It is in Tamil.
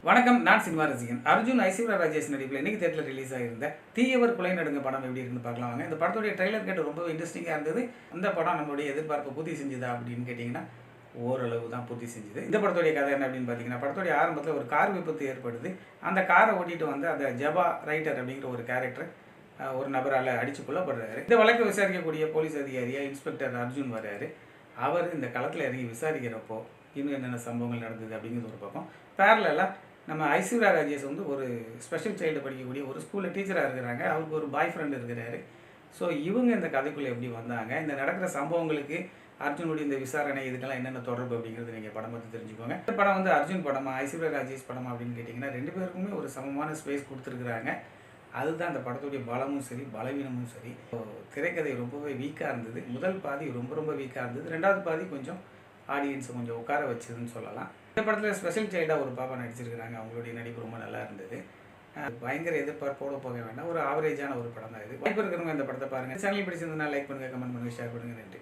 வணக்கம், நான் சினிமா ரசிகன். அர்ஜுன், ஐஸ்வர்யா ராஜேஷ் நடிப்பில் இன்னைக்கு தேட்டரில் ரிலீஸ் ஆகியிருந்த தீயவர் குலை நடுங்க படம் எப்படி இருக்குன்னு பார்க்கலாம் வாங்க. இந்த படத்துடைய ட்ரெய்லர் கேட்டு ரொம்ப இன்ட்ரெஸ்டிங்காக இருந்தது. அந்த படம் நம்மளுடைய எதிர்பார்ப்பை பூர்த்தி செஞ்சுதா அப்படின்னு கேட்டிங்கன்னா ஓரளவு தான் பூர்த்தி செஞ்சுது. இந்த படத்துடைய கதை என்ன அப்படின்னு பார்த்தீங்கன்னா, படத்துடைய ஆரம்பத்தில் ஒரு கார் விபத்து ஏற்படுது. அந்த காரை ஓட்டிட்டு வந்து அந்த ஜபா ரைட்டர் அப்படிங்கிற ஒரு கேரக்டர் ஒரு நபரால் அடித்து கொல்லப்படுறாரு. இந்த வழக்கை விசாரிக்கக்கூடிய போலீஸ் அதிகாரியாக இன்ஸ்பெக்டர் அர்ஜுன் வர்றாரு. அவர் இந்த களத்தில் இறங்கி விசாரிக்கிறப்போ இன்னும் என்னென்ன சம்பவங்கள் நடந்தது அப்படிங்கிறது ஒரு பக்கம். பேரலாக நம்ம ஐஸ்வர்யா ராஜேஷ் வந்து ஒரு ஸ்பெஷல் சைல்டு படிக்கக்கூடிய ஒரு ஸ்கூலில் டீச்சராக இருக்கிறாங்க. அவருக்கு ஒரு பாய் ஃப்ரெண்ட் இருக்கிறாரு. ஸோ இவங்க இந்த கதைக்குள்ளே எப்படி வந்தாங்க, இந்த நடக்கிற சம்பவங்களுக்கு அர்ஜுனுடைய இந்த விசாரணை இதுக்கெல்லாம் என்னென்ன தொடர்பு அப்படிங்கிறது நீங்கள் படம் பார்த்து தெரிஞ்சுக்கோங்க. இந்த படம் வந்து அர்ஜுன் படமா ஐஸ்வர்யா ராஜேஷ் படமா அப்படின்னு கேட்டிங்கன்னா, ரெண்டு பேருக்குமே ஒரு சமமான ஸ்பேஸ் கொடுத்துருக்குறாங்க. அதுதான் அந்த படத்துடைய பலமும் சரி பலவீனமும் சரி. திரைக்கதை ரொம்பவே வீக்காக இருந்தது. முதல் பாதி ரொம்ப வீக்காக இருந்தது. ரெண்டாவது பாதி கொஞ்சம் ஆடியன்ஸை கொஞ்சம் உட்கார வச்சதுன்னு சொல்லலாம். இந்த படத்தில் ஸ்பெஷல் சைல்டாக ஒரு பாப்பா நடிச்சிருக்கிறாங்க. அவங்களுடைய நடிப்பு ரொம்ப நல்லா இருந்தது. பயங்கர எதிர்பார்ப்போடு போக வேண்டாம், ஒரு ஆவரேஜான ஒரு படம் தான் இது. வாய்ப்பு இருக்கிறவங்க இந்த படத்தை பாருங்கள். சேனல் பிடிச்சிருந்ததுனா லைக் பண்ணுங்கள், கமெண்ட் பண்ணுங்கள், ஷேர் பண்ணுங்கள். நன்றி.